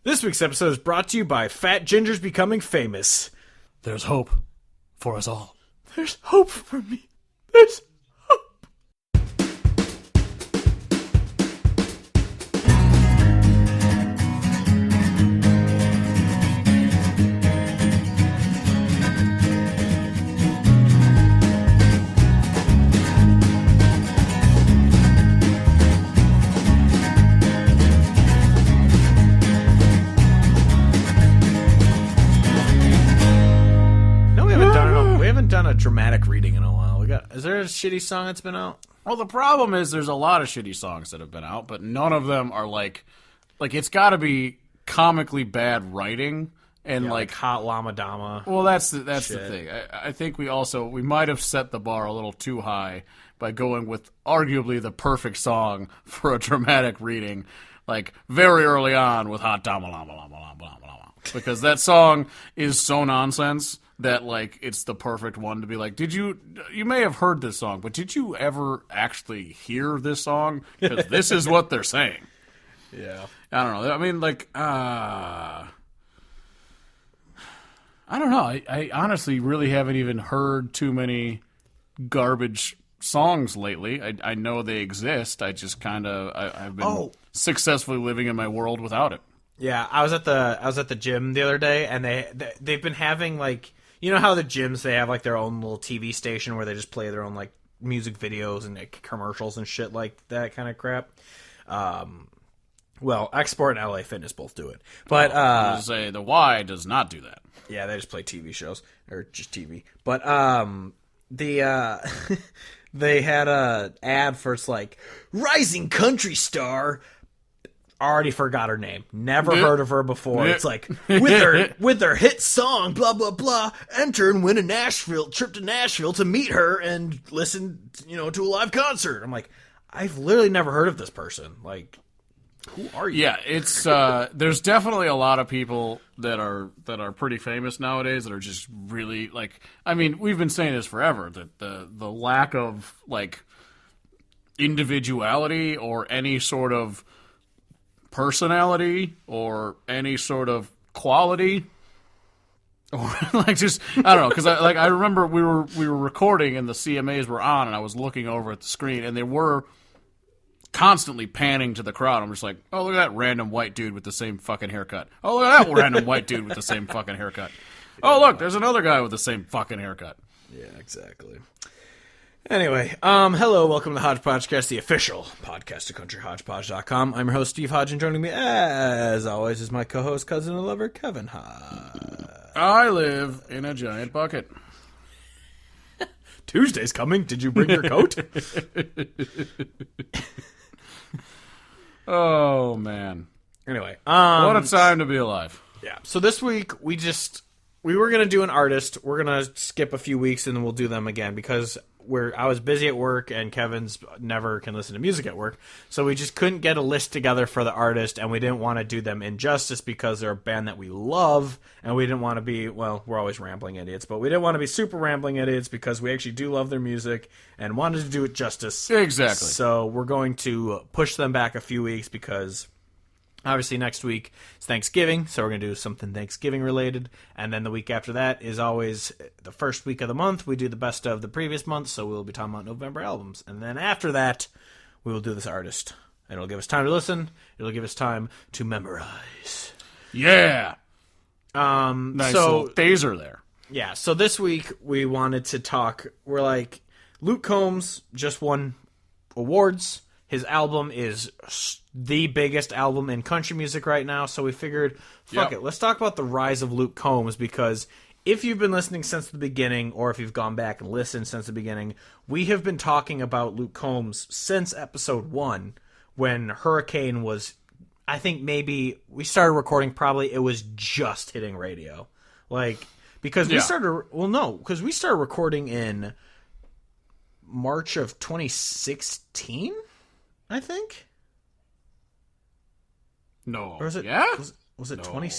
This week's episode is brought to you by Fat Gingers Becoming Famous. There's hope for us all. There's hope for me. There's hope. Done a dramatic reading in a while. Is there a shitty song that's been out? Well, the problem is there's a lot of shitty songs that have been out, but none of them are like it's got to be comically bad writing and like Hot Llama Dama. Well, that's the thing. I think we might have set the bar a little too high by going with arguably the perfect song for a dramatic reading, like very early on with Hot Dama Llama Llama Llama Llama Llama, because that song is so nonsense that, like, it's the perfect one to be like, you may have heard this song, but did you ever actually hear this song? Because this is what they're saying. Yeah. I don't know. I mean, like, I don't know. I honestly really haven't even heard too many garbage songs lately. I know they exist. I just kind of, I've been successfully living in my world without it. Yeah, I was at the gym the other day, and they've been having, like, you know how the gyms, they have, like, their own little TV station where they just play their own, like, music videos and, like, commercials and shit like that kind of crap? Well, Export and LA Fitness both do it. But I was gonna say, the Y does not do that. Yeah, they just play TV shows, or just TV. But they had a ad for, it's like, rising country star. Already forgot her name. Never heard of her before. It's like, with their hit song, blah, blah, blah, enter and win a trip to Nashville to meet her and listen, to a live concert. I'm like, I've literally never heard of this person. Like, who are you? Yeah, it's, there's definitely a lot of people that are pretty famous nowadays that are just really, like, I mean, we've been saying this forever, that the lack of, like, individuality or any sort of personality or any sort of quality, or like, just, I don't know, because I remember we were recording and the CMAs were on and I was looking over at the screen and they were constantly panning to the crowd. I'm just like, oh, look at that random white dude with the same fucking haircut. Oh, look at that random white dude with the same fucking haircut. Oh, look, there's another guy with the same fucking haircut. Yeah, exactly. Anyway, hello, welcome to the Hodge Podcast, the official podcast of CountryHodgepodge.com. I'm your host, Steve Hodge, and joining me, as always, is my co-host, cousin, and lover, Kevin Hodge. I live in a giant bucket. Tuesday's coming. Did you bring your coat? Oh, man. Anyway. What a time to be alive. Yeah, so this week, we were going to do an artist. We're going to skip a few weeks, and then we'll do them again, because I was busy at work, and Kevin's never can listen to music at work, so we just couldn't get a list together for the artist, and we didn't want to do them injustice because they're a band that we love, and we didn't want to be, well, we're always rambling idiots, but we didn't want to be super rambling idiots because we actually do love their music and wanted to do it justice. Exactly. So we're going to push them back a few weeks because obviously next week is Thanksgiving, so we're going to do something Thanksgiving related, and then the week after that is always the first week of the month. We do the best of the previous month, so we'll be talking about November albums, and then after that, we will do this artist, and it'll give us time to listen, it'll give us time to memorize. Yeah! Nice little phaser there. Yeah, so this week we wanted to talk, we're like, Luke Combs just won awards. His album is the biggest album in country music right now, so we figured, fuck it, let's talk about the rise of Luke Combs, because if you've been listening since the beginning, or if you've gone back and listened since the beginning, we have been talking about Luke Combs since episode 1, when Hurricane was, I think maybe, we started recording, probably it was just hitting radio. Like, because we started, because we started recording in March of 2016? I think. No. Or was it? Yeah. Was it no. 20?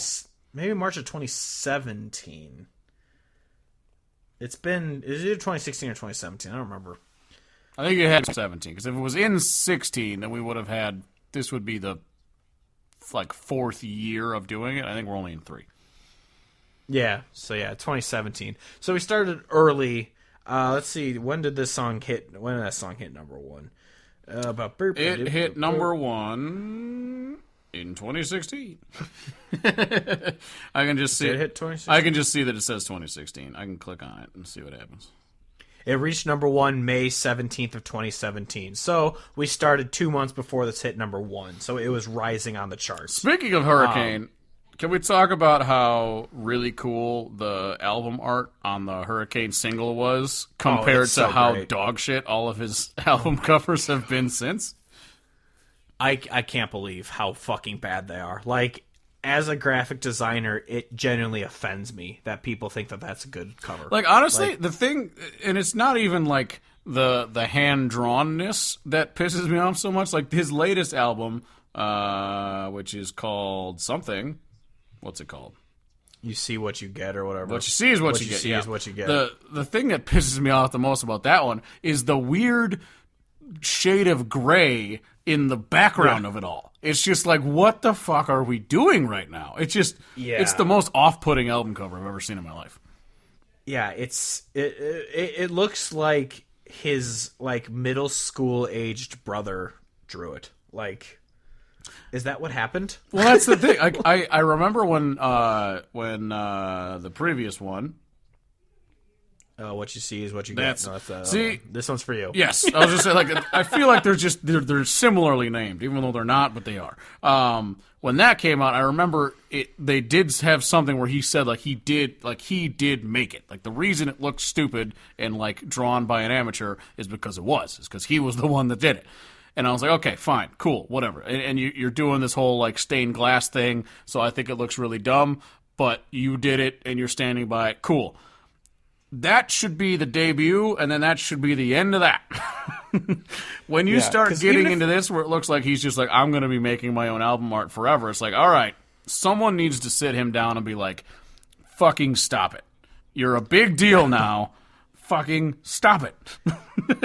Maybe March of 2017. It's been. Is it either 2016 or 2017? I don't remember. I think it had 17, because if it was in 16, then we would have had. This would be the like 4th year of doing it. I think we're only in 3. Yeah. So yeah, 2017. So we started early. Let's see. When did this song hit? When did that song hit number 1? It hit number 1 in 2016. I can just see Did it hit 2016? I can just see that it says 2016. I can click on it and see what happens. It reached number 1 May 17th of 2017. So we started 2 months before this hit number 1. So it was rising on the charts. Speaking of Hurricane, can we talk about how really cool the album art on the Hurricane single was compared it's so to how great. dog shit all of his album covers have been since? I can't believe how fucking bad they are. Like, as a graphic designer, it genuinely offends me that people think that that's a good cover. Like, honestly, the thing, and it's not even like the hand-drawnness that pisses me off so much. Like, his latest album, which is called something. What's it called? You see what you get or whatever. What you see is what you get. see Yeah. is what you get. The thing that pisses me off the most about that one is the weird shade of gray in the background of it all. It's just like, what the fuck are we doing right now? It's just, it's the most off-putting album cover I've ever seen in my life. Yeah, it looks like his like middle school aged brother drew it. Like, is that what happened? Well, that's the thing. I remember when the previous one. What you see is what you That's- get. No, see- this one's for you. Yes, I was just saying, like, I feel like they're similarly named, even though they're not, but they are. When that came out, I remember they did have something where he said he did make it. Like, the reason it looked stupid and like drawn by an amateur is because he was the one that did it. And I was like, okay, fine, cool, whatever. And you're doing this whole like stained glass thing, so I think it looks really dumb, but you did it and you're standing by it. Cool. That should be the debut, and then that should be the end of that. When you start 'cause getting even if- into this where it looks like he's just like, I'm going to be making my own album art forever, it's like, all right, someone needs to sit him down and be like, fucking stop it. You're a big deal now. Fucking stop it.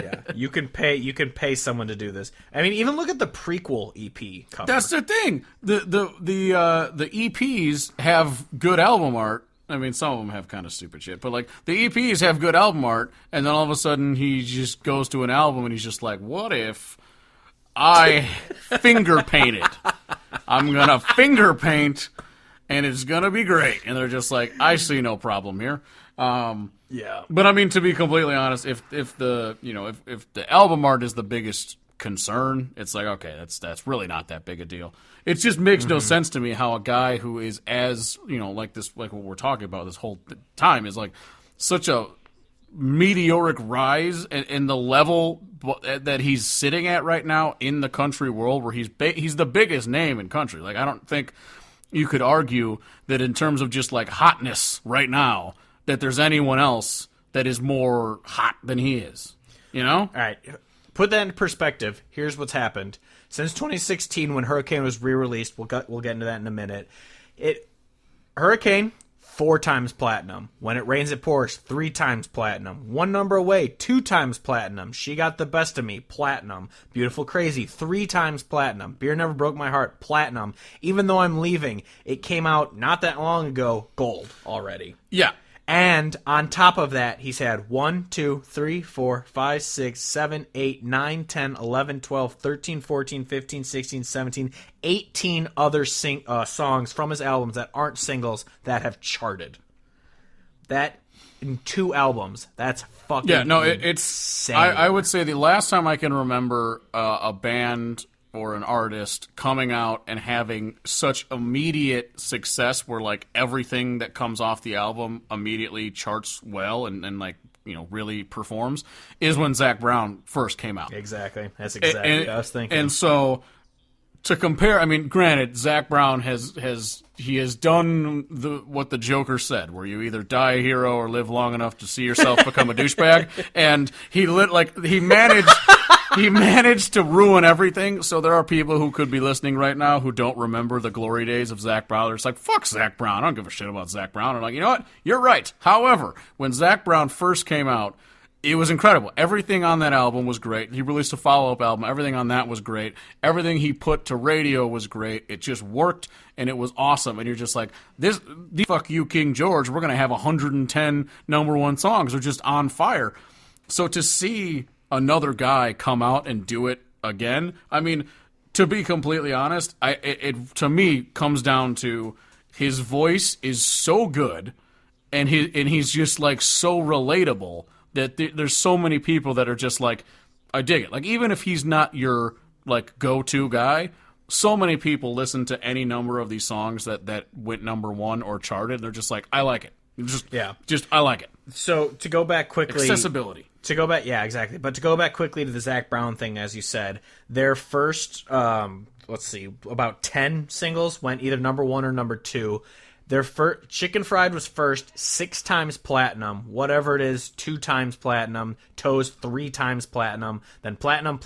Yeah, you can pay someone to do this. I mean, even look at the prequel EP cover. That's the thing. The EPs have good album art. I mean, some of them have kind of stupid shit, but like the EPs have good album art, and then all of a sudden he just goes to an album and he's just like, "What if I finger paint it? I'm gonna finger paint, and it's gonna be great." And they're just like, "I see no problem here." Yeah. But I mean, to be completely honest, if the album art is the biggest concern, it's like, okay, that's really not that big a deal. It just makes no sense to me how a guy who is as, like this, like what we're talking about this whole time is like such a meteoric rise in the level that he's sitting at right now in the country world, where he's the biggest name in country. Like, I don't think you could argue that in terms of just like hotness right now, that there's anyone else that is more hot than he is. All right. Put that in perspective. Here's what's happened. Since 2016, when Hurricane was re-released, we'll get into that in a minute. Hurricane, 4 times platinum. When It Rains, It Pours, 3 times platinum. One Number Away, 2 times platinum. She Got the Best of Me, platinum. Beautiful Crazy, 3 times platinum. Beer Never Broke My Heart, platinum. Even Though I'm Leaving, it came out not that long ago, gold already. Yeah. And on top of that, he's had 1, 2, 3, 4, 5, 6, 7, 8, 9, 10, 11, 12, 13, 14, 15, 16, 17, 18 other songs from his albums that aren't singles that have charted. That, in 2 albums, that's fucking it's insane. I would say the last time I can remember a band or an artist coming out and having such immediate success where like everything that comes off the album immediately charts well and like, really performs is when Zac Brown first came out. Exactly. That's exactly what I was thinking. And so to compare, I mean, granted, Zac Brown has done what the Joker said, where you either die a hero or live long enough to see yourself become a douchebag, and he managed to ruin everything. So there are people who could be listening right now who don't remember the glory days of Zac Brown. They're just like, fuck Zac Brown. I don't give a shit about Zac Brown. And like, you know what? You're right. However, when Zac Brown first came out, It was incredible. Everything on that album was great. He released a follow-up album. Everything on that was great. Everything he put to radio was great. It just worked, and it was awesome. And you're just like, fuck you, King George. We're going to have 110 number one songs. They're just on fire. So to see another guy come out and do it again, I mean, to be completely honest, it to me comes down to his voice is so good, and he's just like so relatable that there's so many people that are just like, I dig it. Like, even if he's not your like go-to guy, so many people listen to any number of these songs that went number one or charted. They're just like, I like it. Just I like it. So to go back quickly, accessibility. Yeah, exactly. But to go back quickly to the Zac Brown thing, as you said, their first, about 10 singles went either number one or number two. Their first, Chicken Fried was first, 6 times platinum, whatever it is, 2 times platinum, Toes 3 times platinum, then platinum,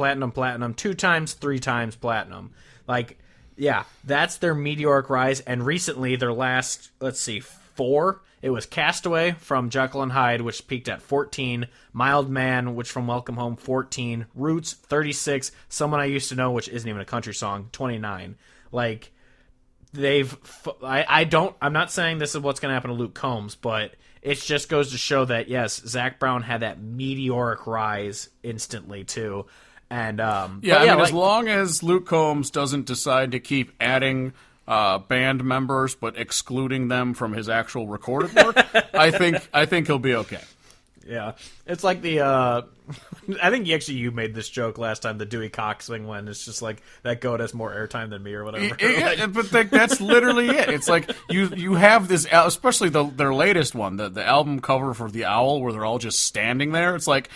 2 times, 3 times platinum. Like, yeah, that's their meteoric rise. And recently, their last, 4, it was Castaway from Jekyll and Hyde, which peaked at 14, Mild Man, which from Welcome Home, 14, Roots, 36, Someone I Used to Know, which isn't even a country song, 29. Like, I'm not saying this is what's going to happen to Luke Combs, but it just goes to show that, yes, Zac Brown had that meteoric rise instantly, too. And, as long as Luke Combs doesn't decide to keep adding band members but excluding them from his actual recorded work, I think he'll be okay. Yeah, it's like the I think you made this joke last time, the Dewey Cox thing, when it's just like that goat has more airtime than me or whatever. Yeah, but that's literally it. It's like you have this, especially their latest one, the album cover for The Owl, where they're all just standing there. It's like,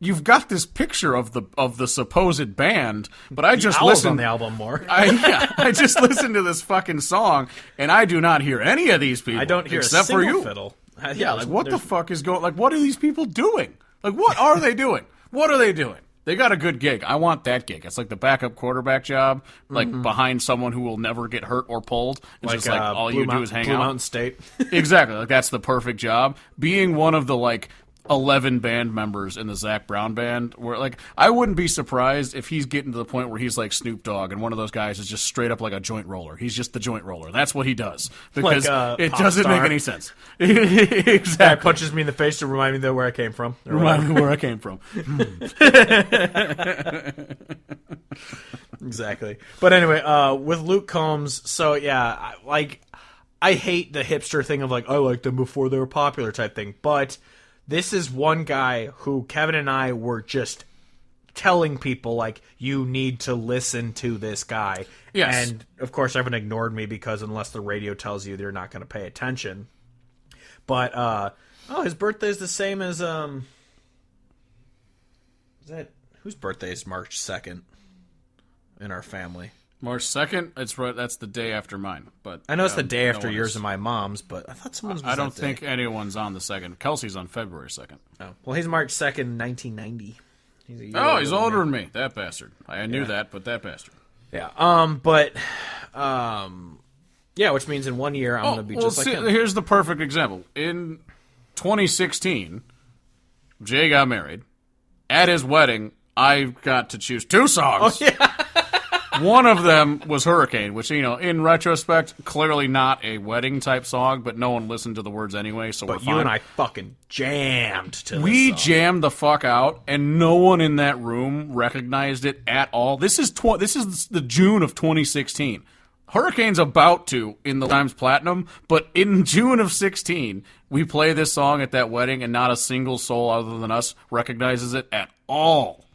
you've got this picture of the supposed band, but I just listened on the album more. I just listened to this fucking song, and I do not hear any of these people. I don't hear except a single for you. Fiddle. Like, what the fuck is going? Like, what are these people doing? Like, what are they doing? What are they doing? They got a good gig. I want that gig. It's like the backup quarterback job, like behind someone who will never get hurt or pulled. It's just like all you do is hang out. Blue Mountain State. Exactly. Like, that's the perfect job. Being one of the like 11 band members in the Zac Brown band, where like I wouldn't be surprised if he's getting to the point where he's like Snoop Dogg and one of those guys is just straight up like a joint roller. He's just the joint roller. That's what he does, because it doesn't make any sense. Exactly. Guy punches me in the face to remind me where I came from. Remind me where I came from. Exactly. But anyway, with Luke Combs, so yeah, I hate the hipster thing of like, I liked them before they were popular type thing, but this is one guy who Kevin and I were just telling people, like, you need to listen to this guy. Yes. And, of course, everyone ignored me because unless the radio tells you, they're not going to pay attention. But, his birthday is the same as, whose birthday is March 2nd in our family? March 2nd? It's right. That's the day after mine. But I know it's the day after yours and my mom's, but I thought someone's was I don't that think day. anyone's on the 2nd. Kelsey's on February 2nd. Oh. Well, he's March 2nd, 1990. He's older than me. That bastard. I knew that, but that bastard. Yeah. Which means in 1 year I'm going to be just like him. Here's the perfect example. In 2016, Jay got married. At his wedding, I got to choose 2 songs. Oh, yeah. One of them was Hurricane, which, in retrospect, clearly not a wedding type song, but no one listened to the words anyway, so we're fine. But you and I fucking jammed to this We song. jammed the fuck out, and no one in that room recognized it at all. This is the June of 2016. Hurricane's about to in the Times Platinum, but in June of 16, we play this song at that wedding, and not a single soul other than us recognizes it at all.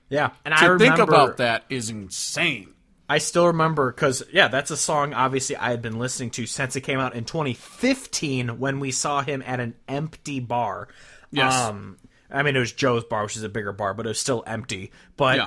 Yeah, and I remember, think about that is insane. I still remember, because, that's a song, obviously, I had been listening to since it came out in 2015 when we saw him at an empty bar. Yes. It was Joe's bar, which is a bigger bar, but it was still empty. But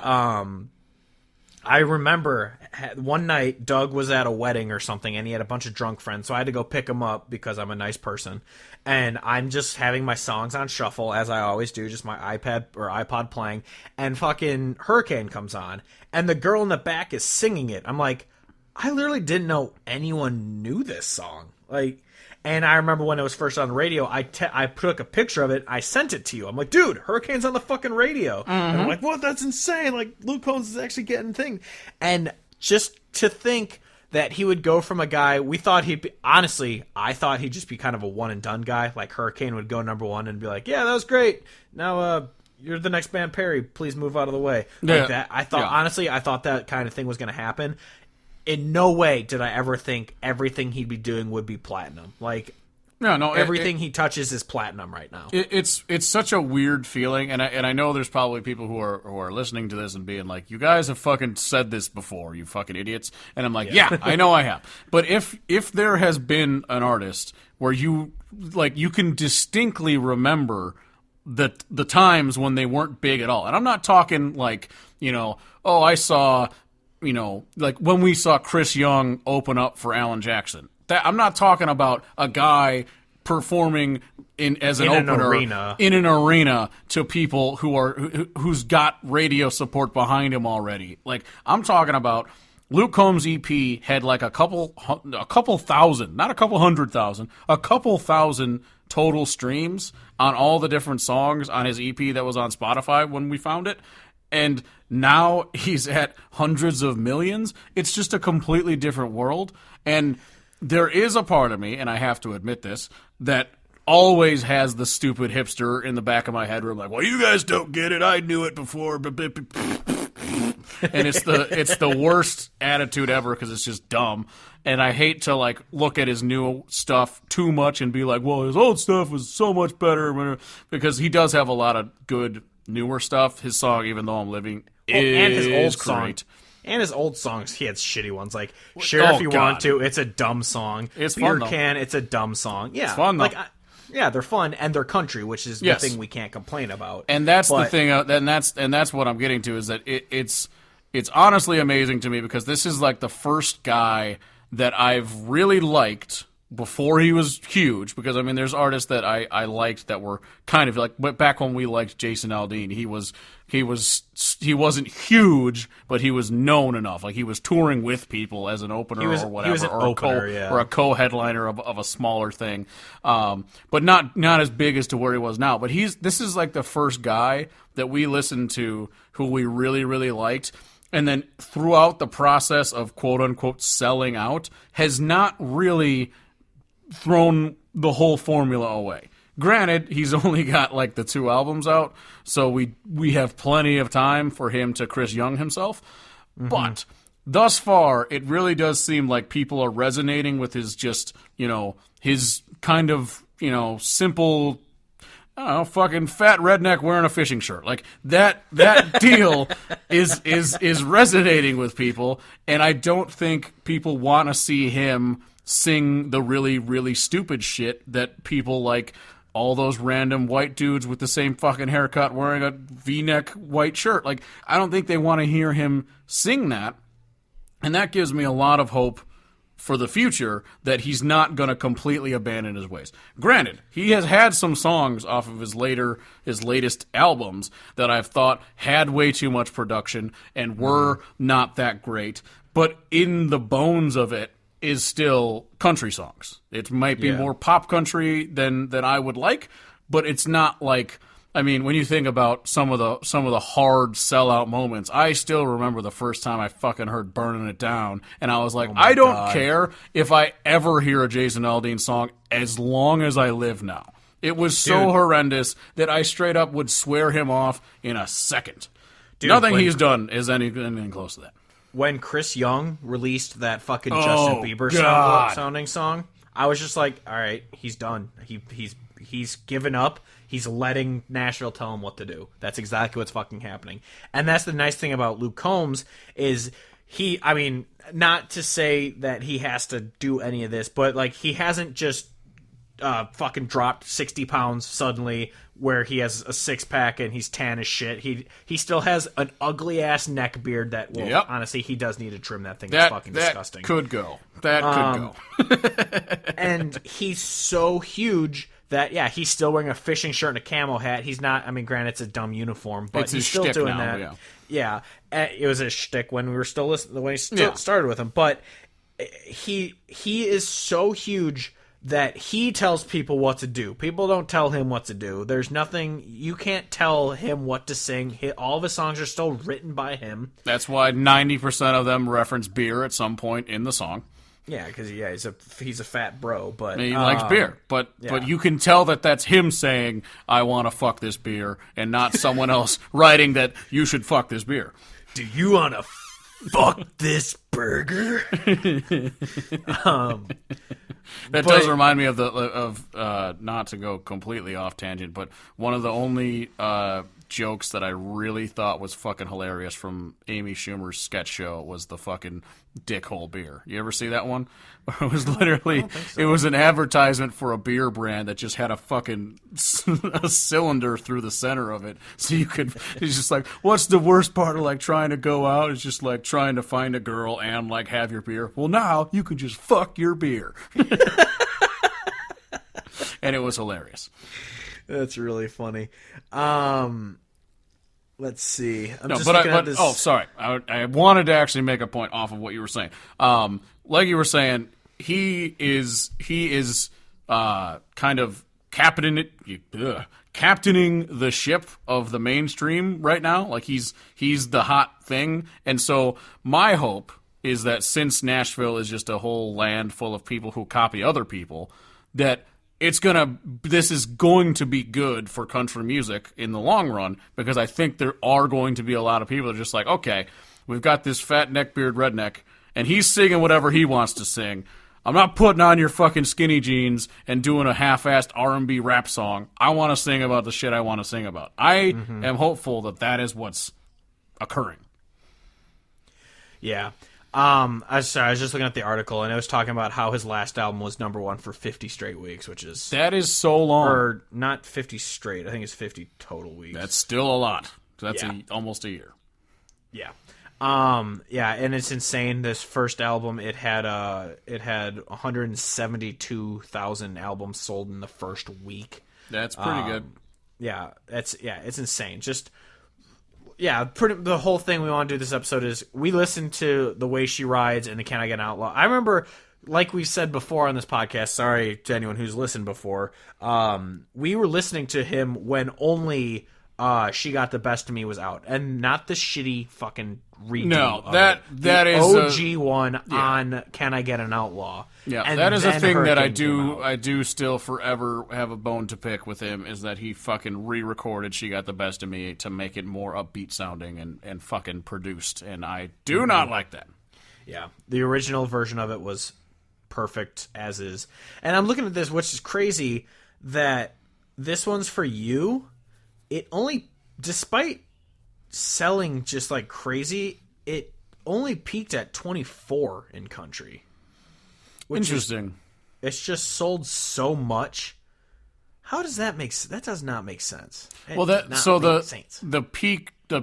I remember one night Doug was at a wedding or something, and he had a bunch of drunk friends, so I had to go pick him up because I'm a nice person. And I'm just having my songs on shuffle, as I always do, just my iPad or iPod playing, and fucking Hurricane comes on, and the girl in the back is singing it. I'm like, I literally didn't know anyone knew this song. Like, and I remember when it was first on the radio, I took a picture of it, I sent it to you. I'm like, dude, Hurricane's on the fucking radio. And I'm like, what? That's insane. Like, Luke Combs is actually getting thing. And just to think that he would go from a guy, we thought he'd be, honestly, I thought he'd just be kind of a one and done guy. Like, Hurricane would go number one and be like, yeah, that was great. Now, you're the next band, Perry. Please move out of the way. Like that. I thought, honestly, I thought that kind of thing was going to happen. In no way did I ever think everything he'd be doing would be platinum. Like, everything he touches is platinum right now. It's such a weird feeling, and I know there's probably people who are listening to this and being like, you guys have fucking said this before, you fucking idiots. And I'm like, yeah, I know I have. But if there has been an artist where you can distinctly remember the times when they weren't big at all, and I'm not talking like, I saw, like when we saw Chris Young open up for Alan Jackson. I'm not talking about a guy performing as an opener in an arena to people who's got radio support behind him already. Like, I'm talking about Luke Combs' EP had like a couple thousand, not a couple 100,000, a couple thousand total streams on all the different songs on his EP that was on Spotify when we found it. And now he's at hundreds of millions. It's just a completely different world. And there is a part of me, and I have to admit this, that always has the stupid hipster in the back of my head where I'm like, well, you guys don't get it. I knew it before. And it's the worst attitude ever because it's just dumb. And I hate to like look at his new stuff too much and be like, well, his old stuff was so much better, because he does have a lot of good newer stuff. His song, Even Though I'm Living, and his old great. Song. And his old songs, he had shitty ones. Like, Sure If You Want To, it's a dumb song. It's Beer fun, Can, it's a dumb song. Yeah. It's fun, though. Like, they're fun, and they're country, which is the thing we can't complain about. And that's the thing, and that's what I'm getting to, is that it's honestly amazing to me, because this is like the first guy that I've really liked before he was huge, because I mean there's artists that I liked that were kind of like, but back when we liked Jason Aldean, he wasn't huge, but he was known enough. Like, he was touring with people as an opener or whatever, he was an opener, or a co-headliner of a smaller thing, but not as big as to where he was now. But this is like the first guy that we listened to who we really, really liked. And then throughout the process of quote-unquote selling out, has not really thrown the whole formula away. Granted, he's only got like the 2 albums out, so we have plenty of time for him to Chris Young himself. Mm-hmm. But thus far, it really does seem like people are resonating with his just, his kind of, simple, I don't know, fucking fat redneck wearing a fishing shirt. Like, that deal is resonating with people, and I don't think people want to see him sing the really, really stupid shit that people like, all those random white dudes with the same fucking haircut wearing a V-neck white shirt. Like, I don't think they want to hear him sing that, and that gives me a lot of hope for the future that he's not going to completely abandon his ways. Granted, he has had some songs off of his latest albums that I've thought had way too much production and were not that great, but in the bones of it is still country songs. It might be more pop country than I would like, but it's not like, I mean, when you think about some of the hard sellout moments, I still remember the first time I fucking heard Burning It Down, and I was like, I don't care if I ever hear a Jason Aldean song as long as I live now. It was so horrendous that I straight up would swear him off in a second. Nothing he's done is anything close to that. When Chris Young released that fucking Justin Bieber sounding song, I was just like, all right, he's done. He's given up. He's letting Nashville tell him what to do. That's exactly what's fucking happening. And that's the nice thing about Luke Combs is I mean, not to say that he has to do any of this, but like, he hasn't just fucking dropped 60 pounds suddenly where he has a six-pack and he's tan as shit. He still has an ugly-ass neck beard that, honestly, he does need to trim that thing. It's fucking disgusting. That could go. And he's so huge that, he's still wearing a fishing shirt and a camo hat. He's not, I mean, granted, it's a dumb uniform, but he's still doing that. Yeah, it was a shtick when we were still listening, when he started with him. But he is so huge that he tells people what to do. People don't tell him what to do. There's nothing, you can't tell him what to sing. All of his songs are still written by him. That's why 90% of them reference beer at some point in the song. Yeah, because he's a fat bro, but he likes beer. But you can tell that that's him saying, "I want to fuck this beer," and not someone else writing that you should fuck this beer. Do you want to fuck this burger? That does remind me of not to go completely off tangent, but one of the only jokes that I really thought was fucking hilarious from Amy Schumer's sketch show was the fucking dickhole beer. You ever see that one? It was literally, it was an advertisement for a beer brand that just had a fucking a cylinder through the center of it. So you could, it's just like, what's the worst part of like trying to go out? It's just like trying to find a girl and like have your beer. Well, now you can just fuck your beer. And it was hilarious. That's really funny. Let's see. Sorry. I wanted to actually make a point off of what you were saying. Like you were saying, he is kind of captaining the ship of the mainstream right now. Like he's the hot thing. And so my hope is that since Nashville is just a whole land full of people who copy other people, that this is going to be good for country music in the long run, because I think there are going to be a lot of people that are just like, okay, we've got this fat neckbeard redneck, and he's singing whatever he wants to sing. I'm not putting on your fucking skinny jeans and doing a half-assed R&B rap song. I want to sing about the shit I want to sing about. I am hopeful that is what's occurring. Yeah. I was just looking at the article, and it was talking about how his last album was #1 for 50 straight weeks, that is so long. Or not 50 straight. I think it's 50 total weeks. That's still a lot. That's almost a year. Yeah. And it's insane. This first album, it had 172,000 albums sold in the first week. That's pretty good. Yeah, it's insane. The whole thing we want to do this episode is we listen to The Way She Rides and the Can I Get an Outlaw. I remember, like we've said before on this podcast, sorry to anyone who's listened before, we were listening to him when only She Got the Best of Me was out, and not the shitty fucking redo. No, that is OG one on Can I Get an Outlaw. Yeah, and that is a thing that I do still forever have a bone to pick with him, is that he fucking re-recorded She Got the Best of Me to make it more upbeat sounding and fucking produced, and I do not like that. Yeah, the original version of it was perfect as is. And I'm looking at this, which is crazy that This One's For You, it only, despite selling just like crazy, it only peaked at 24 in country. Interesting. It's just sold so much. How does that make sense? That does not make sense. The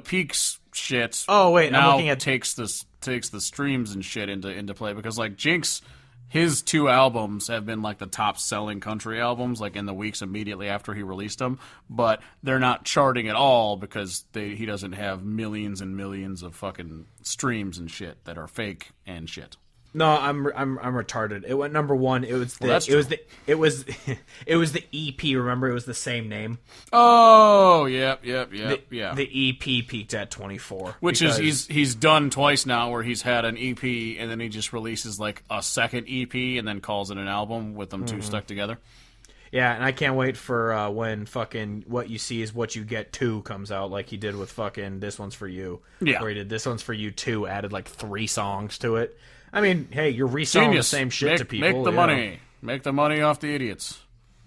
peaks shit. Oh wait, now I'm looking at takes the streams and shit into play, because like Jinx, his 2 albums have been like the top selling country albums like in the weeks immediately after he released them, but they're not charting at all because he doesn't have millions and millions of fucking streams and shit that are fake and shit. No, I'm retarded. It went #1. It was the EP. Remember, it was the same name. Oh, yep. The EP peaked at 24, which is he's done twice now, where he's had an EP and then he just releases like a second EP and then calls it an album with them two stuck together. Yeah, and I can't wait for when fucking What You See Is What You Get 2 comes out, like he did with fucking This One's For You. Yeah, where he did This One's For You 2, added like 3 songs to it. I mean, hey, you're reselling the same shit to people. Make the money. Make the money off the idiots.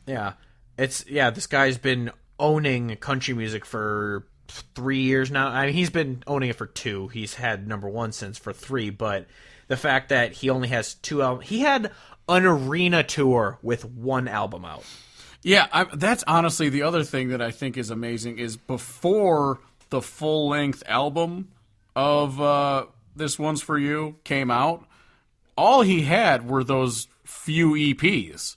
Yeah. This guy's been owning country music for 3 years now. I mean, he's been owning it for 2. He's had #1 since for 3, but the fact that he only has 2 albums. He had an arena tour with 1 album out. Yeah, that's honestly the other thing that I think is amazing is before the full-length album of This One's For You came out, all he had were those few EPs.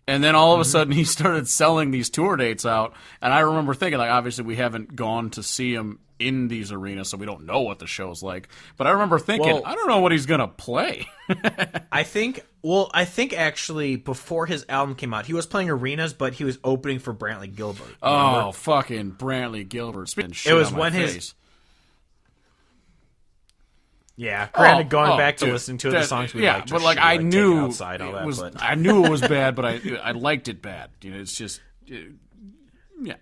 And then all of a sudden he started selling these tour dates out. And I remember thinking, like, obviously we haven't gone to see him in these arenas, so we don't know what the show's like. But I remember thinking, I don't know what he's going to play. I think actually before his album came out, he was playing arenas, but he was opening for Brantley Gilbert. Oh, fucking Brantley Gilbert. It was when his... Yeah, granted, going back to listening to the songs we liked, but like I knew outside, all that, was, but... I knew it was bad, but I liked it bad. You know, it's just, yeah.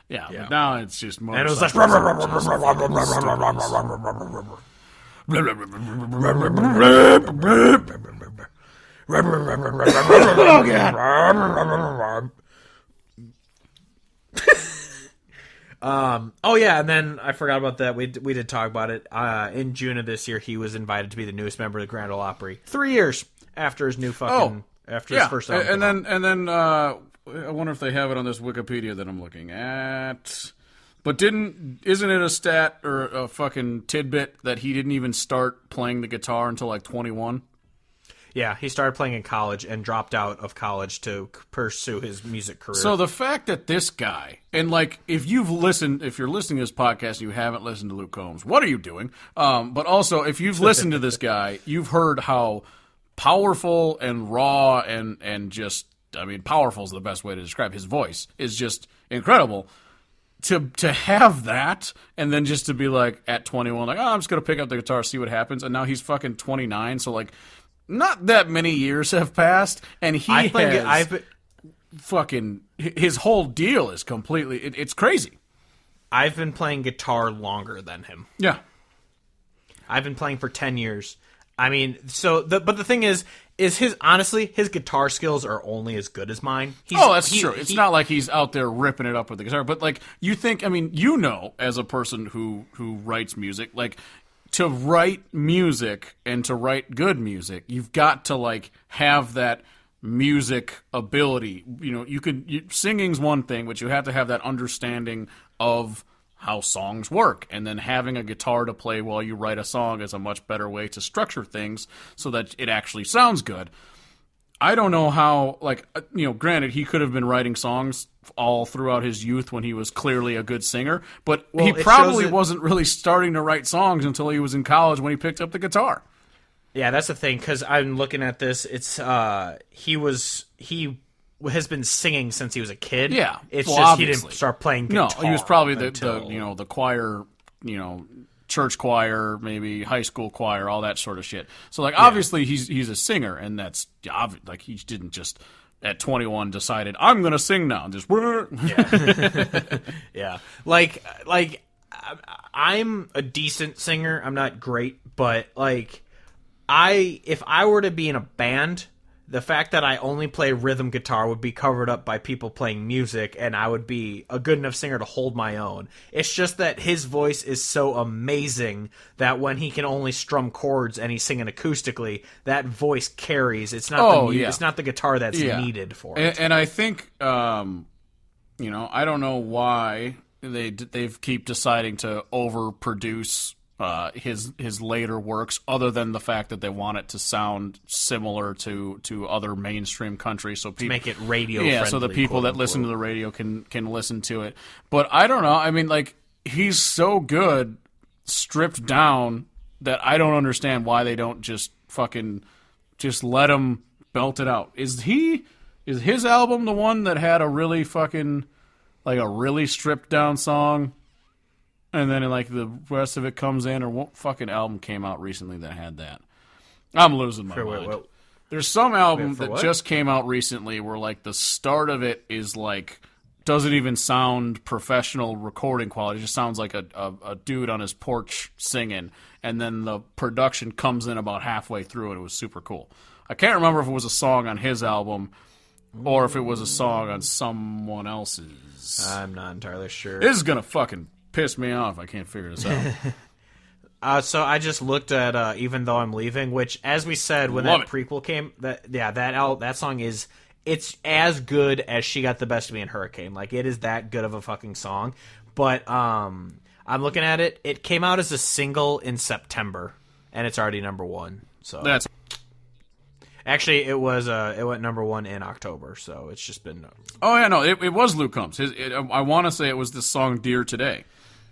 But now it's just more. And it was like, oh god. Oh yeah, and then I forgot about that. We did talk about it. In June of this year, he was invited to be the newest member of the Grand Ole Opry. 3 years after his new fucking after his first album. And then I wonder if they have it on this Wikipedia that I'm looking at. But isn't it a stat or a fucking tidbit that he didn't even start playing the guitar until like 21? Yeah, he started playing in college and dropped out of college to pursue his music career. So the fact that this guy, and like if you're listening to this podcast and you haven't listened to Luke Combs, what are you doing? But also if you've listened to this guy, you've heard how powerful and raw and just, I mean, powerful is the best way to describe his voice, is just incredible. To have that and then just to be like at 21, like, oh, I'm just going to pick up the guitar, see what happens. And now he's fucking 29. So like, not that many years have passed, and fucking his whole deal is completely. It's crazy. I've been playing guitar longer than him. Yeah, I've been playing for 10 years. I mean, but the thing is his guitar skills are only as good as mine. That's true. It's not like he's out there ripping it up with the guitar, but like you think, I mean, you know, as a person who writes music, like, to write music and to write good music, you've got to like have that music ability. You know, singing's one thing, but you have to have that understanding of how songs work. And then having a guitar to play while you write a song is a much better way to structure things so that it actually sounds good. I don't know how, like, you know, granted, he could have been writing songs all throughout his youth when he was clearly a good singer, but he probably wasn't really starting to write songs until he was in college when he picked up the guitar. Yeah, that's the thing, because I'm looking at this. It's he has been singing since he was a kid. Yeah, it's obviously. He didn't start playing guitar. No, he was probably the choir, you know, church choir, maybe high school choir, all that sort of shit. So like obviously he's a singer, and that's like he didn't just at 21 decided I'm gonna sing now. Just yeah, like I'm a decent singer. I'm not great, but like if I were to be in a band, the fact that I only play rhythm guitar would be covered up by people playing music, and I would be a good enough singer to hold my own. It's just that his voice is so amazing that when he can only strum chords and he's singing acoustically, that voice carries. It's not it's not the guitar that's needed for it. And I think, you know, I don't know why they keep deciding to overproduce his later works, other than the fact that they want it to sound similar to other mainstream country, so people to make it radio friendly, so the people that listen to the radio can listen to it. But I don't know. I mean, like, he's so good stripped down that I don't understand why they don't just fucking just let him belt it out. Is his album the one that had a really fucking like a really stripped down song? And then, like, the rest of it comes in, or what fucking album came out recently that had that? I'm losing my mind. There's some album that just came out recently where, like, the start of it is, like, doesn't even sound professional recording quality. It just sounds like a dude on his porch singing. And then the production comes in about halfway through, and it was super cool. I can't remember if it was a song on his album or if it was a song on someone else's. I'm not entirely sure. This is going to fucking piss me off. I can't figure this out. So I just looked at Even Though I'm Leaving, which, as we said when that prequel came, that song it's as good as She Got the Best of Me in Hurricane. Like, it is that good of a fucking song. But I'm looking at it. It came out as a single in September, and it's already number one. So Actually, it went number 1 in October, so it's just been. Oh yeah, no, it was Luke Combs. I want to say it was the song "Dear Today."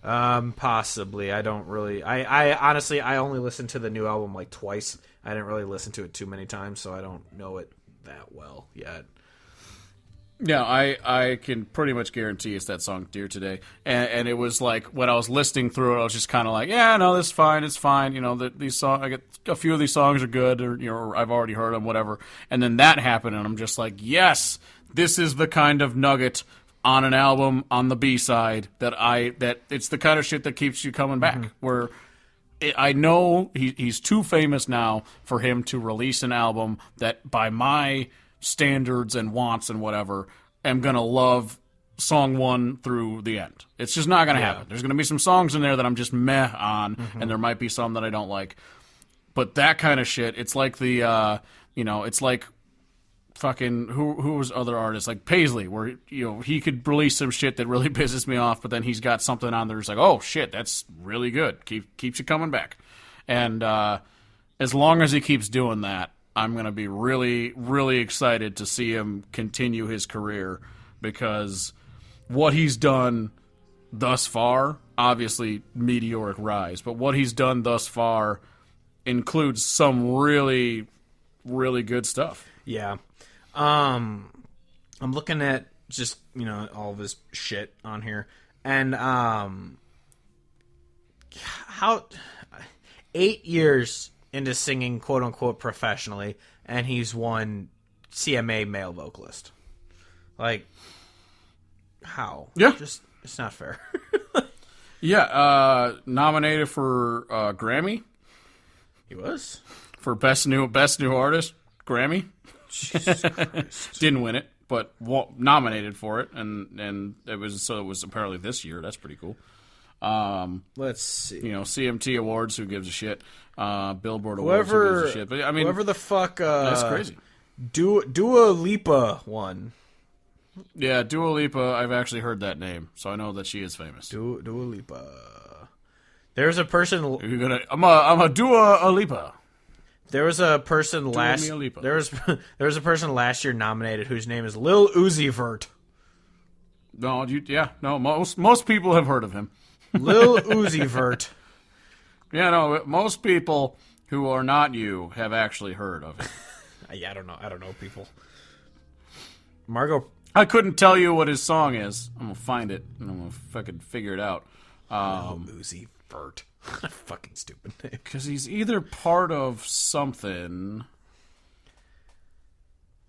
Possibly. I don't really. I honestly, I only listened to the new album like twice. I didn't really listen to it too many times, so I don't know it that well yet. Yeah, I can pretty much guarantee it's that song "Dear Today," and it was like when I was listening through it, I was just kind of like, yeah, no, this is fine, it's fine. You know, these songs, I get a few of these songs are good, or I've already heard them, whatever. And then that happened, and I'm just like, yes, this is the kind of nugget on an album on the B side that it's the kind of shit that keeps you coming back. Where I know he's too famous now for him to release an album that by my standards and wants and whatever, am gonna love song 1 through the end. It's just not gonna happen. There's gonna be some songs in there that I'm just meh on, and there might be some that I don't like. But that kind of shit, it's like the it's like fucking who was other artists like Paisley, where he could release some shit that really pisses me off, but then he's got something on there that's like, oh shit, that's really good. Keeps you coming back. And as long as he keeps doing that, I'm going to be really, really excited to see him continue his career, because what he's done thus far, obviously meteoric rise, but what he's done thus far includes some really, really good stuff. Yeah. I'm looking at just, all of his shit on here, and how 8 years into singing quote unquote professionally, and he's won CMA male vocalist. Like, how? Yeah. It's not fair. Yeah, nominated for Grammy. He was for best new artist, Grammy. Jesus Christ. Didn't win it, but nominated for it, and it was apparently this year. That's pretty cool. Let's see. CMT Awards, who gives a shit? Billboard Awards, who gives a shit? But I mean, whoever the fuck, that's crazy. Dua Lipa won. Yeah, Dua Lipa. I've actually heard that name, so I know that she is famous. Dua Lipa. There's a person. I'm a Dua Lipa. There was a person there was a person last year nominated whose name is Lil Uzi Vert. No, most people have heard of him. Lil Uzi Vert. Yeah, no, most people who are not you have actually heard of it. Yeah, I don't know people. Margot. I couldn't tell you what his song is. I'm gonna find it and I'm gonna fucking figure it out. Lil Uzi Vert. Fucking stupid name. Because he's either part of something.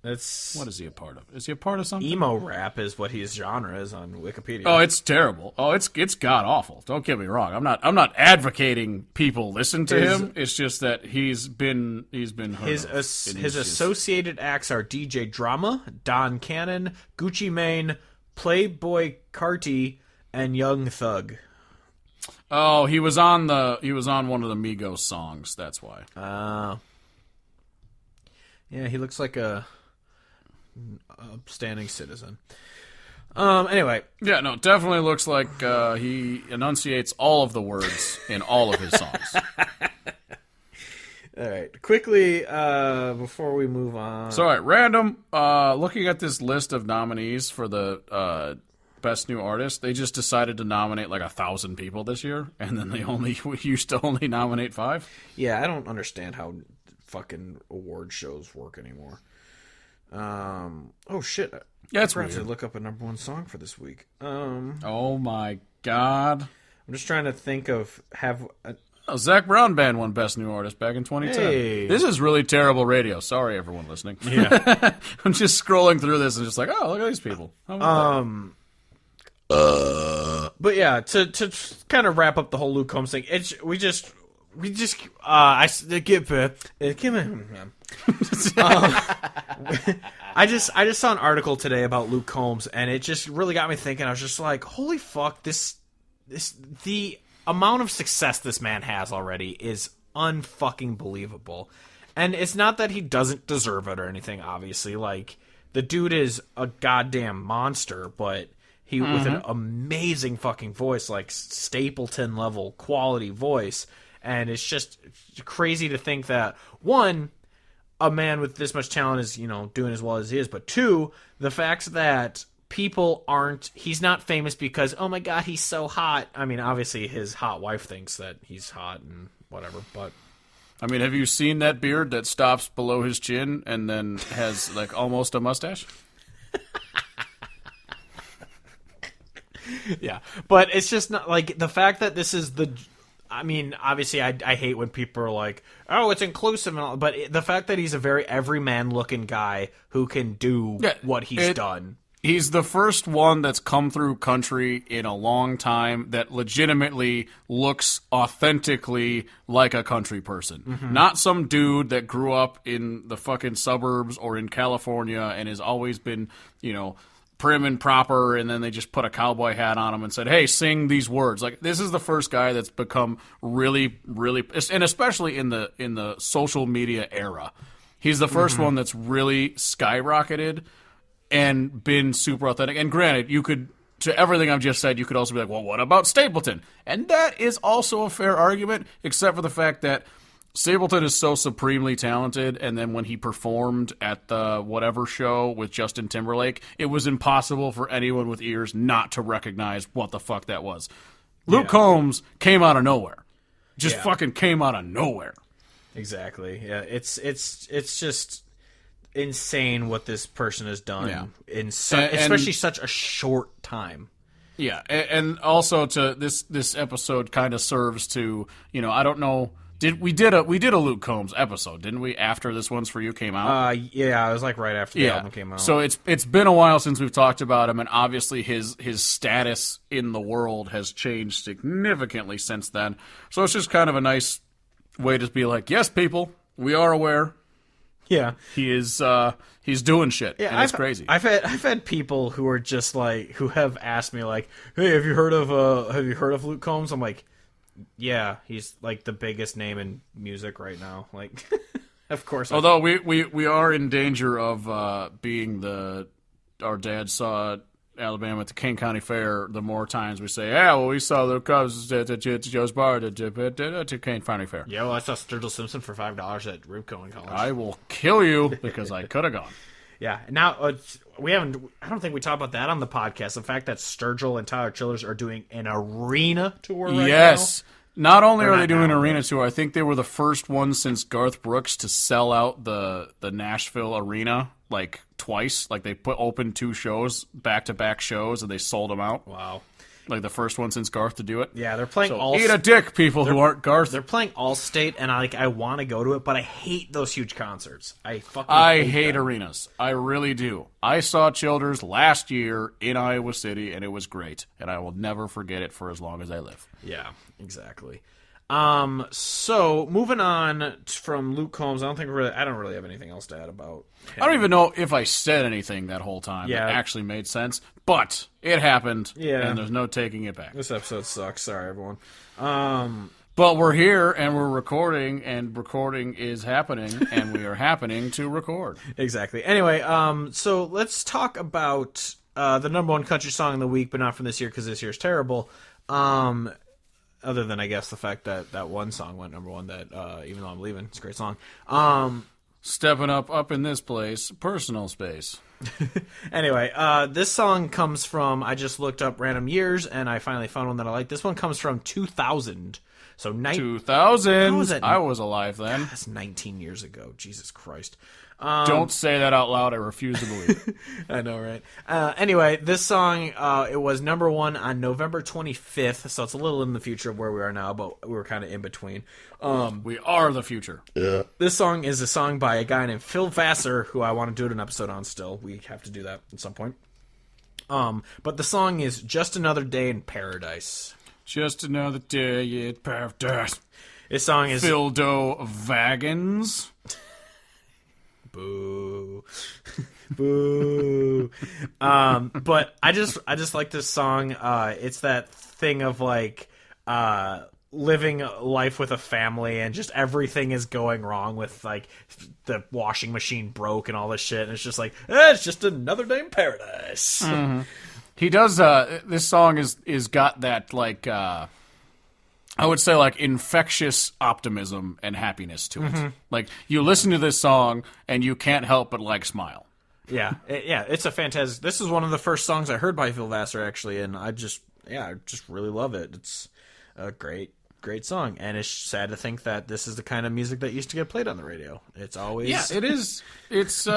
What is he a part of? Is he a part of something? Emo rap is what his genre is on Wikipedia. Oh, it's terrible. Oh, it's god awful. Don't get me wrong. I'm not advocating people listen to him. It's just that he's been heard his associated acts are DJ Drama, Don Cannon, Gucci Mane, Playboy Carti, and Young Thug. Oh, he was on one of the Migos songs. That's why. Yeah, he looks like a upstanding citizen. Anyway. Yeah, no, definitely looks like he enunciates all of the words in all of his songs. All right. Quickly, before we move on. So, all right, random. Looking at this list of nominees for the Best New Artist, they just decided to nominate like 1,000 people this year, and then they used to only nominate 5. Yeah, I don't understand how fucking award shows work anymore. Oh shit! Yeah, it's weird. I to look up a number 1 song for this week. Oh my god! I'm just trying to think of Zach Brown Band won Best New Artist back in 2010. Hey. This is really terrible radio. Sorry, everyone listening. Yeah, I'm just scrolling through this and just like, oh, look at these people. But yeah, to kind of wrap up the whole Luke Combs thing, I just saw an article today about Luke Combs, and it just really got me thinking. I was just like, holy fuck, the amount of success this man has already is unfucking believable. And it's not that he doesn't deserve it or anything, obviously. Like, the dude is a goddamn monster, but he with an amazing fucking voice, like Stapleton level quality voice. And it's just crazy to think that, one, a man with this much talent is, doing as well as he is, but two, the fact that he's not famous because, oh my god, he's so hot. I mean, obviously his hot wife thinks that he's hot and whatever, but I mean, have you seen that beard that stops below his chin and then has like almost a mustache? Yeah, but it's just not like the fact that this is I mean, obviously, I hate when people are like, "Oh, it's inclusive," and all, but the fact that he's a very everyman-looking guy who can do what he's done. He's the first one that's come through country in a long time that legitimately looks authentically like a country person. Mm-hmm. Not some dude that grew up in the fucking suburbs or in California and has always been, prim and proper, and then they just put a cowboy hat on him and said, hey, sing these words. Like, this is the first guy that's become really, really, and especially in the social media era, he's the first one that's really skyrocketed and been super authentic. And granted, you could, to everything I've just said, you could also be like, well, what about Stapleton? And that is also a fair argument, except for the fact that Stapleton is so supremely talented, and then when he performed at the whatever show with Justin Timberlake, it was impossible for anyone with ears not to recognize what the fuck that was. Luke Combs came out of nowhere. Just fucking came out of nowhere. Exactly. Yeah, it's just insane what this person has done in especially such a short time. Yeah, and also to this episode kind of serves to, I don't know. We did a Luke Combs episode, didn't we? After This One's For You came out. Yeah, it was like right after the album came out. So it's been a while since we've talked about him, and obviously his status in the world has changed significantly since then. So it's just kind of a nice way to be like, yes, people, we are aware. Yeah, he is. He's doing shit. Yeah, and it's crazy. I've had people who are just like who have asked me like, hey, have you heard of Luke Combs? I'm like, yeah, he's like the biggest name in music right now. Like, of course. Although we are in danger of being our dad saw Alabama at the Kane County Fair. The more times we say, yeah, well, we saw the Cubs at Joe's Bar to Kane County Fair. Yeah, well, I saw Sturgill Simpson for $5 at Rubco in college. I will kill you because I could have gone. Yeah. Now I don't think we talked about that on the podcast. The fact that Sturgill and Tyler Childers are doing an arena tour right now. Yes. Not only are they doing an arena tour, I think they were the first ones since Garth Brooks to sell out the Nashville arena like twice. Like they open 2 shows, back-to-back shows, and they sold them out. Wow. Like the first one since Garth to do it. Yeah, they're playing eat a dick, people who aren't Garth. They're playing Allstate, and I want to go to it, but I hate those huge concerts. I hate arenas. I really do. I saw Childers last year in Iowa City, and it was great, and I will never forget it for as long as I live. Yeah, exactly. So moving on from Luke Combs, I don't really have anything else to add about him. I don't even know if I said anything that whole time that actually made sense, but it happened, and there's no taking it back. This episode sucks. Sorry, everyone. But we're here, and we're recording, and recording is happening, and we are happening to record. Exactly. Anyway, so let's talk about the number one country song of the week, but not from this year because this year's terrible. Other than, I guess, the fact that one song went number one, that even though I'm leaving, it's a great song. Stepping up in this place, personal space. Anyway, this song comes from, I just looked up random years, and I finally found one that I like. This one comes from 2000. So 2000. I was alive then. God, that's 19 years ago. Jesus Christ. Don't say that out loud. I refuse to believe. I know, right? Anyway, this song, it was number one on November 25th, so it's a little in the future of where we are now, but we were kind of in between. We are the future. Yeah. This song is a song by a guy named Phil Vassar, who I want to do an episode on still. We have to do that at some point. But the song is Just Another Day in Paradise. Just another day in paradise. This song is Phildo Vagans. Boo. Boo. But I just like this song. It's that thing of like living life with a family and just everything is going wrong with like the washing machine broke and all this shit, and it's just like it's just another day in paradise. Mm-hmm. He does this song is got that like I would say like infectious optimism and happiness to it. Like you listen to this song and you can't help but like smile. Yeah, it's a fantastic. This is one of the first songs I heard by Phil Vassar actually, and I just really love it. It's a great song, and it's sad to think that this is the kind of music that used to get played on the radio. It's always it is. It's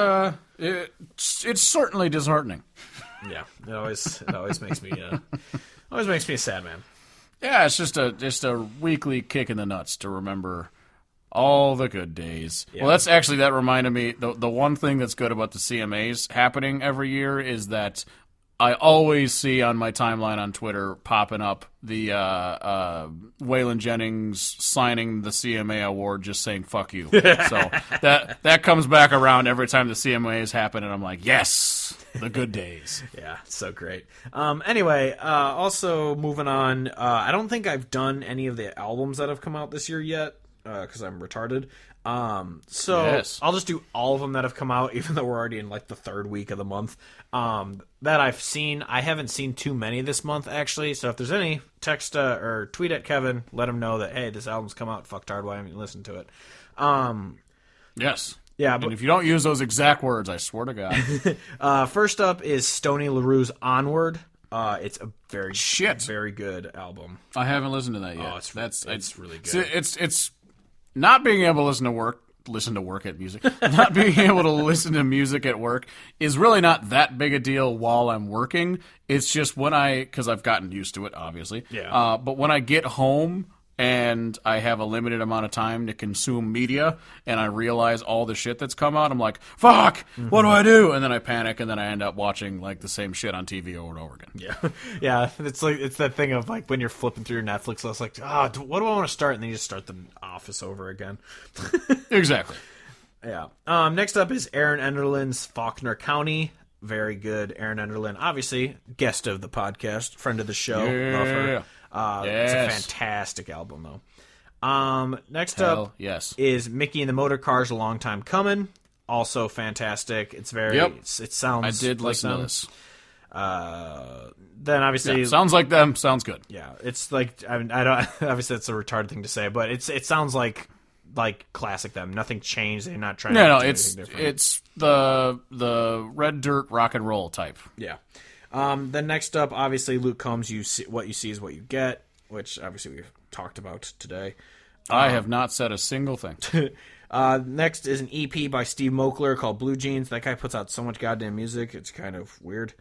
certainly disheartening. Yeah, it always makes me a sad man. Yeah, it's just a weekly kick in the nuts to remember all the good days. Yeah. Well, that reminded me, the one thing that's good about the CMAs happening every year is that I always see on my timeline on Twitter popping up the Waylon Jennings signing the CMA award just saying fuck you. So that comes back around every time the CMAs happen, and I'm like, yes, the good days. Yeah, so great. Anyway, also moving on, I don't think I've done any of the albums that have come out this year yet, because I'm retarded. Yes. I'll just do all of them that have come out, even though we're already in like the third week of the month. That I've seen. I haven't seen too many this month, actually. So if there's any, text or tweet at Kevin, let him know that, hey, this album's come out. Fucktard, why haven't you listened to it? Yes. Yeah, but and if you don't use those exact words, I swear to God. First up is Stoney LaRue's Onward. It's a very good album. I haven't listened to that yet. Oh, it's really good. It's not being able to listen to work at music. Not being able to listen to music at work is really not that big a deal while I'm working. It's just because I've gotten used to it, obviously. Yeah. But when I get home and I have a limited amount of time to consume media, and I realize all the shit that's come out, I'm like, fuck, what do I do? And then I panic, and then I end up watching like the same shit on TV over and over again. Yeah. Yeah, it's that thing of like when you're flipping through your Netflix list, like, what do I want to start? And then you just start The Office over again. Exactly. Yeah. Next up is Aaron Enderlin's Faulkner County. Very good. Aaron Enderlin, obviously, guest of the podcast, friend of the show. Yeah. Love her. Yes. It's a fantastic album, though. Next up is Mickey and the Motor Cars, A Long Time Coming. Also fantastic. It's very. Yep. It sounds. I did like listen them. to this. Then obviously, sounds like them. Sounds good. Yeah, it's like I don't. Obviously, it's a retarded thing to say, but it sounds like classic them. Nothing changed. They're not trying. No, to do it's anything different. it's the red dirt rock and roll type. Yeah. Then next up, obviously, Luke Combs. What you see is what you get, which obviously we've talked about today. I have not said a single thing. Next is an EP by Steve Moakler called Blue Jeans. That guy puts out so much goddamn music. It's kind of weird.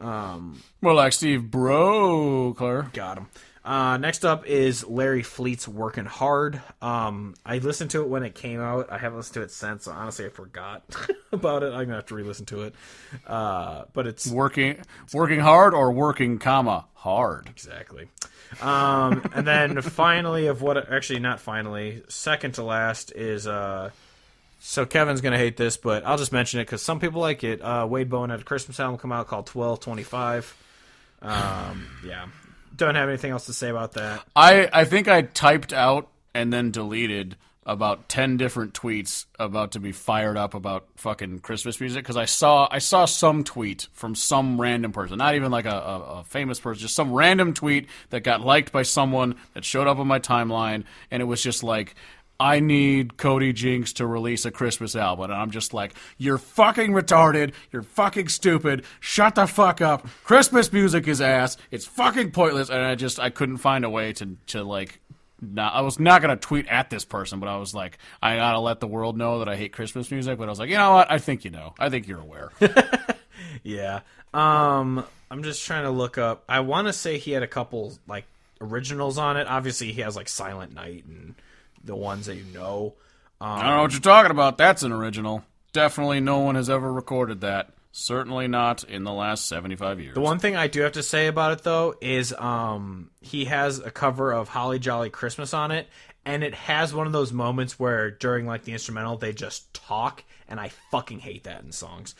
More like Steve Brokler. Got him. Next up is Larry Fleet's Working Hard. I listened to it when it came out. I haven't listened to it since, so honestly I forgot about it. I'm going to have to re-listen to it. But it's... Working hard or working, hard. Exactly. And then finally second to last is... So Kevin's going to hate this, but I'll just mention it because some people like it. Wade Bowen had a Christmas album come out called 1225. Yeah. Don't have anything else to say about that. I think I typed out and then deleted about 10 different tweets about to be fired up about fucking Christmas music because I saw some tweet from some random person, not even like a famous person, just some random tweet that got liked by someone that showed up on my timeline, and it was just like, I need Cody Jinks to release a Christmas album. And I'm just like, you're fucking retarded. You're fucking stupid. Shut the fuck up. Christmas music is ass. It's fucking pointless. And I couldn't find a way to like, I was not going to tweet at this person, but I was like, I got to let the world know that I hate Christmas music. But I was like, you know what? I think you know. I think you're aware. Yeah. I'm just trying to look up. I want to say he had a couple like originals on it. Obviously, he has like Silent Night and the ones that you know. I don't know what you're talking about. That's an original. Definitely no one has ever recorded that. Certainly not in the last 75 years. The one thing I do have to say about it, though, is he has a cover of Holly Jolly Christmas on it, and it has one of those moments where during like the instrumental they just talk, and I fucking hate that in songs.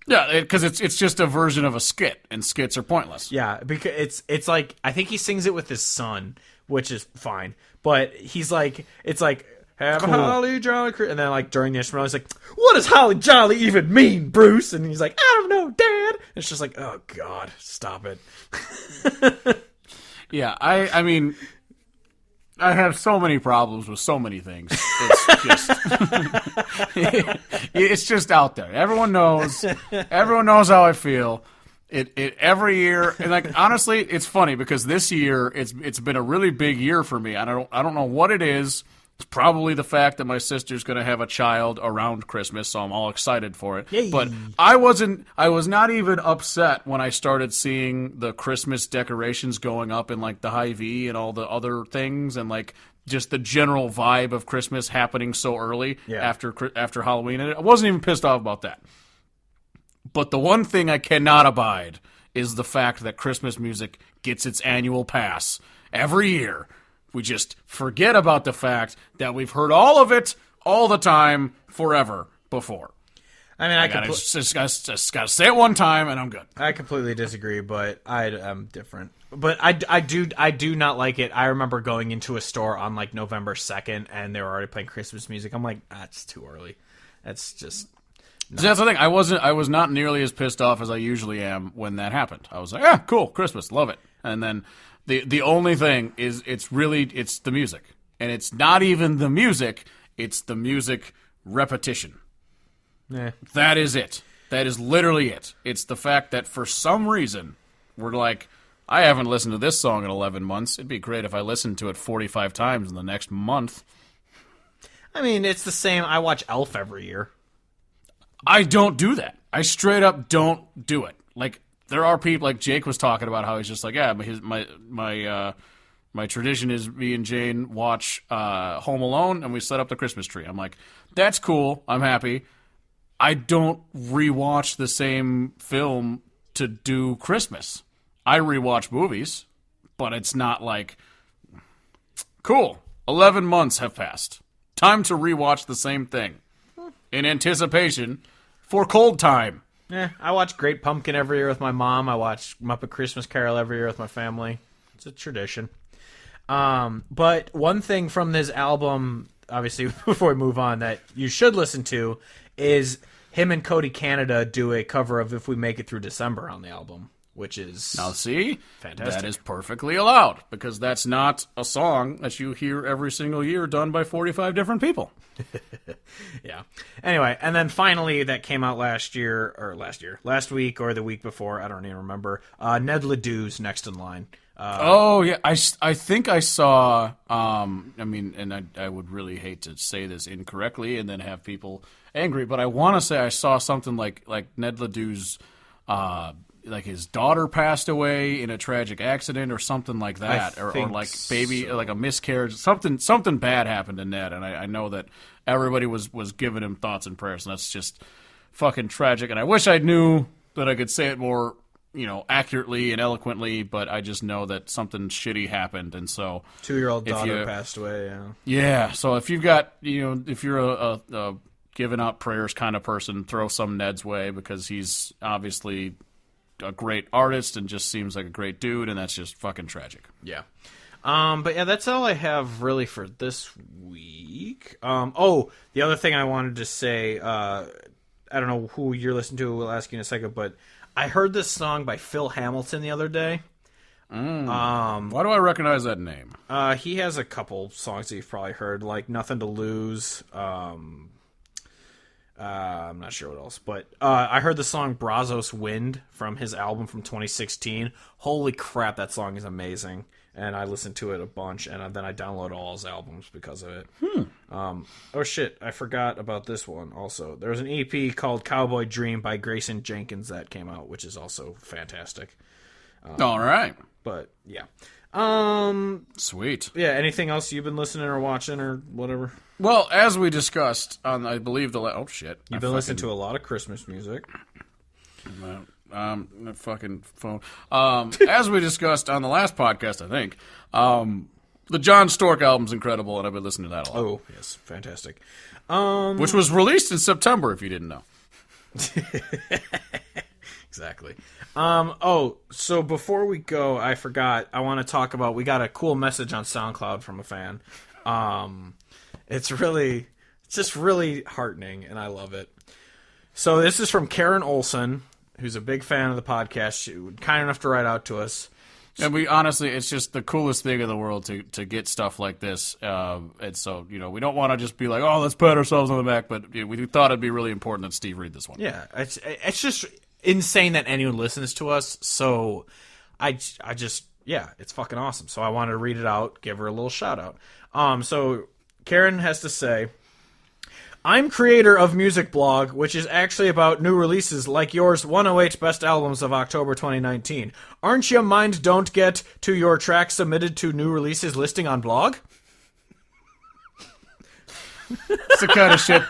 Yeah, because it's just a version of a skit, and skits are pointless. Yeah, because it's like, I think he sings it with his son, which is fine. But he's like, it's like, have cool. a holly jolly Christmas. And then like during the instrumental, he's like, what does holly jolly even mean, Bruce? And he's like, I don't know, Dad. And it's just like, oh God, stop it. Yeah, I mean, I have so many problems with so many things. It's just, it's just out there. Everyone knows how I feel. It every year, and like honestly, it's funny because this year it's been a really big year for me. I don't know what it is. It's probably the fact that my sister's going to have a child around Christmas, so I'm all excited for it. Yay. But I was not even upset when I started seeing the Christmas decorations going up in like the Hy-Vee and all the other things, and like just the general vibe of Christmas happening so early after Halloween. And I wasn't even pissed off about that. But the one thing I cannot abide is the fact that Christmas music gets its annual pass every year. We just forget about the fact that we've heard all of it all the time forever before. I mean, I just gotta say it one time and I'm good. I completely disagree, but I'm different. But I do not like it. I remember going into a store on like November 2nd and they were already playing Christmas music. I'm like, it's too early. That's just. So that's the thing. I was not nearly as pissed off as I usually am when that happened. I was like, yeah, cool, Christmas, love it. And then the only thing is it's the music. And it's not even the music, it's the music repetition. Yeah. That is it. That is literally it. It's the fact that for some reason we're like, I haven't listened to this song in 11 months. It'd be great if I listened to it 45 times in the next month. I mean, it's the same. I watch Elf every year. I don't do that. I straight up don't do it. Like, there are people, like Jake was talking about how he's just like, yeah, my tradition is me and Jane watch Home Alone and we set up the Christmas tree. I'm like, that's cool. I'm happy. I don't rewatch the same film to do Christmas. I rewatch movies, but it's not like, cool, 11 months have passed. Time to rewatch the same thing in anticipation for cold time. Yeah, I watch Great Pumpkin every year with my mom. I watch Muppet Christmas Carol every year with my family. It's a tradition. But one thing from this album, obviously, before we move on, that you should listen to is him and Cody Canada do a cover of If We Make It Through December on the album, which is now see, fantastic. That is perfectly allowed because that's not a song that you hear every single year done by 45 different people. Yeah. Anyway, and then finally that came out last week or the week before, I don't even remember. Ned Ledoux's Next in Line. Oh yeah, I think I saw. I mean, and I would really hate to say this incorrectly and then have people angry, but I want to say I saw something like Ned Ledoux's. Like his daughter passed away in a tragic accident or something like that, or like baby, like a miscarriage, something bad happened to Ned, and I know that everybody was giving him thoughts and prayers, and that's just fucking tragic. And I wish I knew that I could say it more, accurately and eloquently, but I just know that something shitty happened, and so 2-year-old daughter passed away. Yeah. Yeah. So if you've got, if you're a giving out prayers kind of person, throw some Ned's way because he's obviously a great artist and just seems like a great dude, and that's just fucking tragic. Yeah. But yeah, that's all I have really for this week. The other thing I wanted to say, I don't know who you're listening to, we'll ask you in a second, but I heard this song by Phil Hamilton the other day. Why do I recognize that name? He has a couple songs that you've probably heard, like Nothing to Lose, I'm not sure what else, but I heard the song Brazos Wind from his album from 2016. Holy crap, that song is amazing. And I listened to it a bunch, and then I downloaded all his albums because of it. Oh shit, I forgot about this one also. There's an EP called Cowboy Dream by Grayson Jenkins that came out, which is also fantastic. All right. But, yeah. Sweet. Yeah, anything else you've been listening or watching or whatever? Well, as we discussed on, I believe oh shit, you've been listening to a lot of Christmas music. That fucking phone. As we discussed on the last podcast, I think, the John Stork album's incredible, and I've been listening to that a lot. Oh yes, fantastic. Which was released in September, if you didn't know. Exactly. So before we go, I forgot. I want to talk about. We got a cool message on SoundCloud from a fan. It's just really heartening, and I love it. So this is from Karen Olson, who's a big fan of the podcast. She was kind enough to write out to us. And we honestly, it's just the coolest thing in the world to get stuff like this. And so, we don't want to just be like, oh, let's pat ourselves on the back, but we thought it'd be really important that Steve read this one. Yeah, it's just insane that anyone listens to us. So I just, it's fucking awesome. So I wanted to read it out, give her a little shout out. So Karen has to say, I'm creator of Music Blog, which is actually about new releases like yours 108 Best Albums of October 2019. Aren't you mind don't get to your track submitted to new releases listing on blog? It's the kind of shit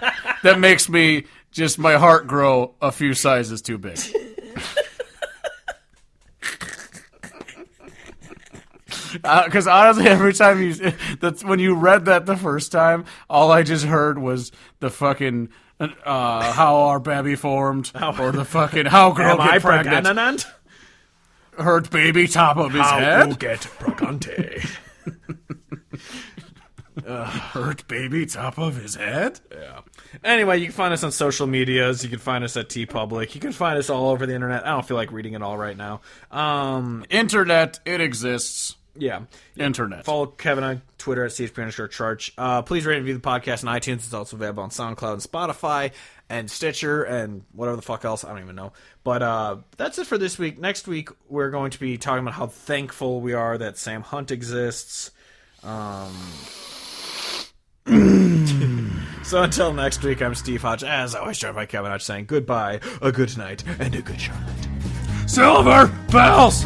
that makes me just my heart grow a few sizes too big. Because honestly, every time when you read that the first time, all I just heard was the fucking how our baby formed, or the fucking how girl get pregnant. Hurt baby top of his head. How get pregnante. Hurt baby top of his head. Yeah. Anyway, you can find us on social medias. You can find us at TeePublic. You can find us all over the internet. I don't feel like reading it all right now. Internet, it exists. Yeah. Internet. Follow Kevin on Twitter at CHP_Church. Please rate and review the podcast on iTunes. It's also available on SoundCloud and Spotify and Stitcher and whatever the fuck else. I don't even know. But that's it for this week. Next week, we're going to be talking about how thankful we are that Sam Hunt exists. So until next week, I'm Steve Hodge, as always, joined by Kevin Hodge, saying goodbye, a good night, and a good Charlotte. Silver bells!